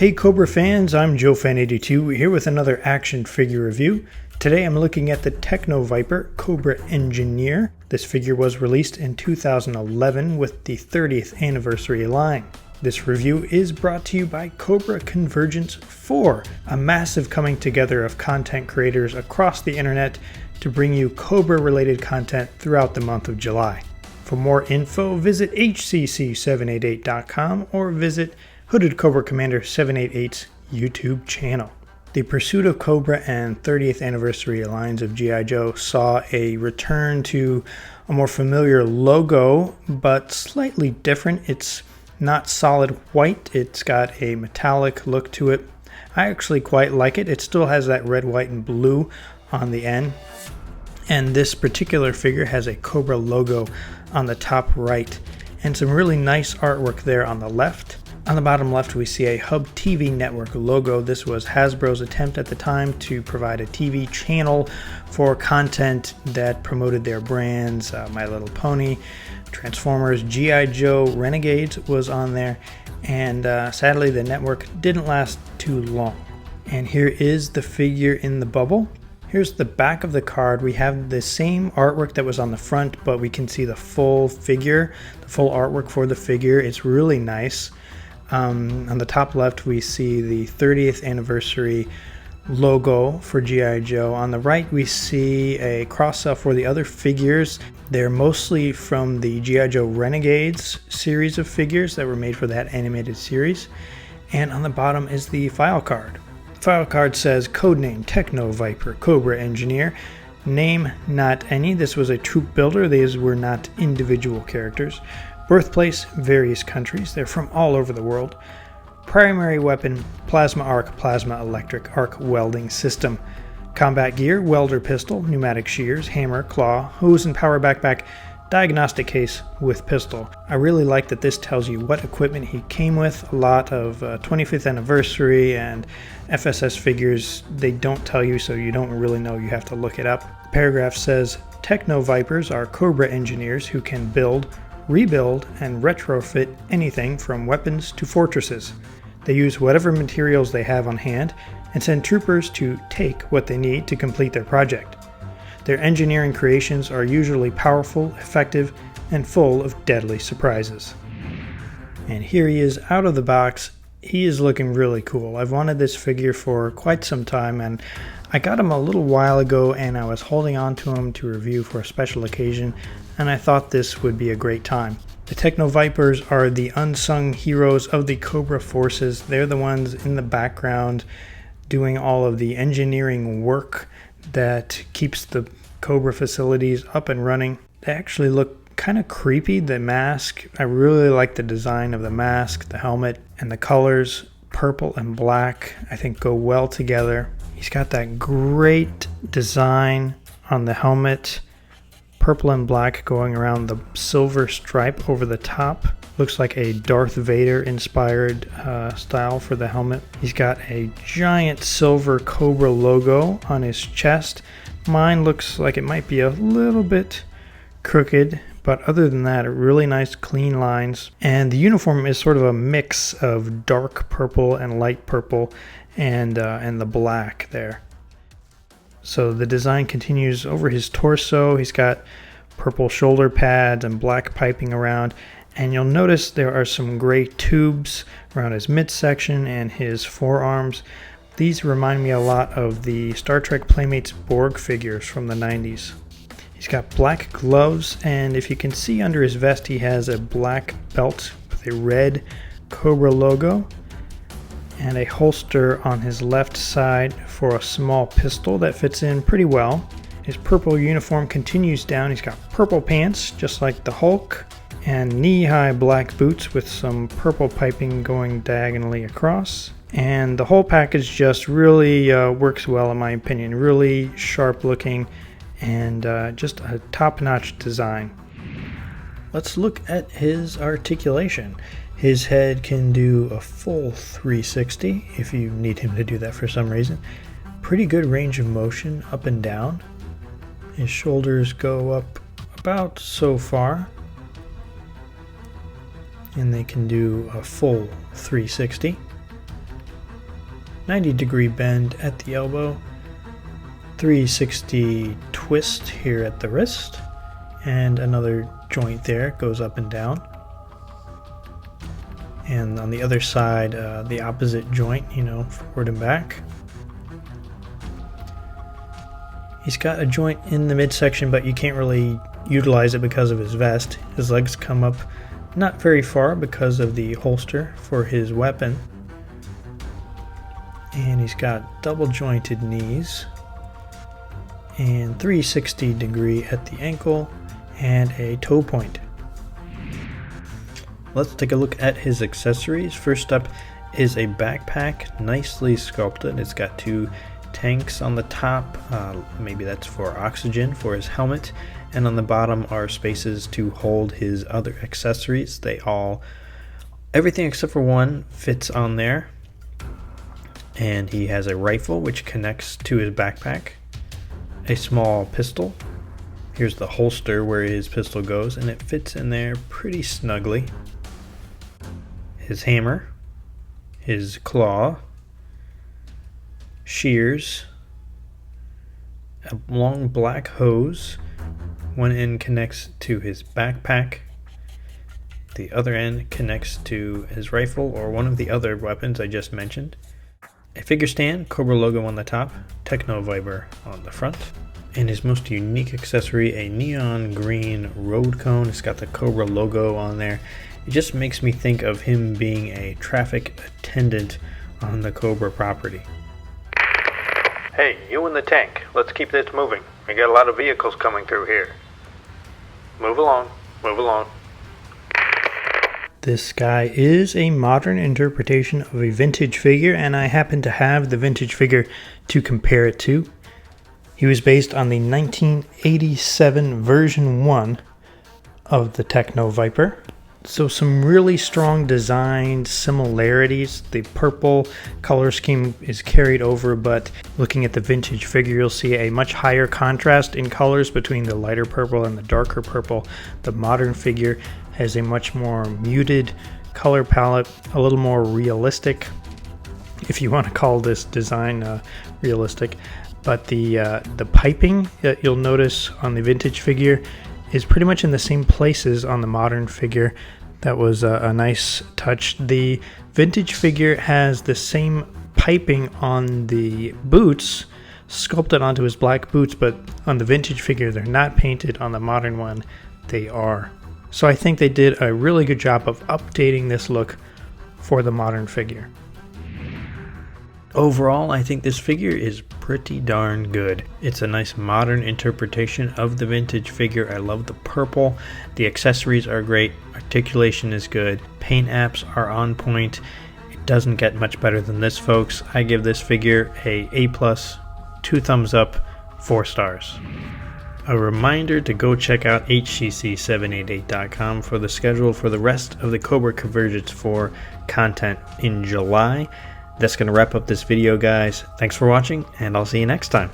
Hey Cobra fans, I'm JoeFan82 here with another action figure review. Today I'm looking at the Techno Viper Cobra Engineer. This figure was released in 2011 with the 30th anniversary line. This review is brought to you by Cobra Convergence 4, a massive coming together of content creators across the internet to bring you Cobra related content throughout the month of July. For more info, visit hcc788.com or visit Hooded Cobra Commander 788's YouTube channel. The Pursuit of Cobra and 30th anniversary lines of G.I. Joe saw a return to a more familiar logo, but slightly different. It's not solid white, it's got a metallic look to it. I actually quite like it. It still has that red, white, and blue on the end. And this particular figure has a Cobra logo on the top right and some really nice artwork there on the left. On the bottom left, we see a Hub TV Network logo. This was Hasbro's attempt at the time to provide a TV channel for content that promoted their brands. My Little Pony, Transformers, G.I. Joe, Renegades was on there, and sadly the network didn't last too long. And here is the figure in the bubble. Here's the back of the card. We have the same artwork that was on the front, but we can see the full figure, the full artwork for the figure. It's really nice. On the top left, we see the 30th anniversary logo for G.I. Joe. On the right, we see a cross-sell for the other figures. They're mostly from the G.I. Joe Renegades series of figures that were made for that animated series. And on the bottom is the file card. The file card says codename Techno Viper Cobra Engineer. Name not any. This was a troop builder. These were not individual characters. Birthplace, various countries. They're from all over the world. Primary weapon, plasma arc, plasma electric arc welding system. Combat gear, welder pistol, pneumatic shears, hammer, claw, hose and power backpack, diagnostic case with pistol. I really like that this tells you what equipment he came with. A lot of 25th anniversary and FSS figures, they don't tell you, so you don't really know. You have to look it up. The paragraph says, Techno Vipers are Cobra engineers who can build, rebuild, and retrofit anything from weapons to fortresses. They use whatever materials they have on hand and send troopers to take what they need to complete their project. Their engineering creations are usually powerful, effective, and full of deadly surprises. And here he is out of the box. He is looking really cool. I've wanted this figure for quite some time, and I got him a little while ago, and I was holding on to him to review for a special occasion, and I thought this would be a great time. The Techno Vipers are the unsung heroes of the Cobra forces. They're the ones in the background doing all of the engineering work that keeps the Cobra facilities up and running. They actually look kind of creepy. The mask, I really like the design of the mask, the helmet, and the colors. Purple and black, I think, go well together. He's got that great design on the helmet. Purple and black going around the silver stripe over the top. Looks like a Darth Vader inspired style for the helmet. He's got a giant silver Cobra logo on his chest. Mine looks like it might be a little bit crooked, but other than that, really nice clean lines. And the uniform is sort of a mix of dark purple and light purple and the black there. So the design continues over his torso. He's got purple shoulder pads and black piping around. And you'll notice there are some gray tubes around his midsection and his forearms. These remind me a lot of the Star Trek Playmates Borg figures from the 90s. He's got black gloves, and if you can see under his vest, he has a black belt with a red Cobra logo and a holster on his left side for a small pistol that fits in pretty well. His purple uniform continues down. He's got purple pants, just like the Hulk, and knee-high black boots with some purple piping going diagonally across. And the whole package just really works well, in my opinion. Really sharp looking and just a top-notch design. Let's look at his articulation. His head can do a full 360 if you need him to do that for some reason. Pretty good range of motion up and down. His shoulders go up about so far, and they can do a full 360. 90-degree bend at the elbow, 360 twist here at the wrist, and another joint there goes up and down. And on the other side, the opposite joint, forward and back. He's got a joint in the midsection, but you can't really utilize it because of his vest. His legs come up not very far because of the holster for his weapon. And he's got double jointed knees and 360 degree at the ankle and a toe point. Let's take a look at his accessories. First up is a backpack, nicely sculpted. It's got two tanks on the top, maybe that's for oxygen for his helmet, and on the bottom are spaces to hold his other accessories. Everything except for one fits on there. And he has a rifle which connects to his backpack, a small pistol. Here's the holster where his pistol goes, and it fits in there pretty snugly. His hammer, his claw, shears, a long black hose. One end connects to his backpack. The other end connects to his rifle or one of the other weapons I just mentioned. A figure stand, Cobra logo on the top, Techno Viper on the front. And his most unique accessory, a neon green road cone. It's got the Cobra logo on there. It just makes me think of him being a traffic attendant on the Cobra property. Hey, you in the tank. Let's keep this moving. We got a lot of vehicles coming through here. Move along, move along. This guy is a modern interpretation of a vintage figure, and I happen to have the vintage figure to compare it to. He was based on the 1987 version 1 of the Techno Viper. So some really strong design similarities. The purple color scheme is carried over, but looking at the vintage figure, you'll see a much higher contrast in colors between the lighter purple and the darker purple. The modern figure has a much more muted color palette, a little more realistic, if you want to call this design realistic. But the piping that you'll notice on the vintage figure is pretty much in the same places on the modern figure. That was a nice touch. The vintage figure has the same piping on the boots, sculpted onto his black boots, but on the vintage figure they're not painted. On the modern one they are. So I think they did a really good job of updating this look for the modern figure. Overall, I think this figure is pretty darn good. It's a nice modern interpretation of the vintage figure. I love the purple. The accessories are great. Articulation is good. Paint apps are on point. It doesn't get much better than this, folks. I give this figure a A+, 2 thumbs up, 4 stars. A reminder to go check out hcc788.com for the schedule for the rest of the Cobra Convergence 4 content in July. That's going to wrap up this video, guys. Thanks for watching, and I'll see you next time.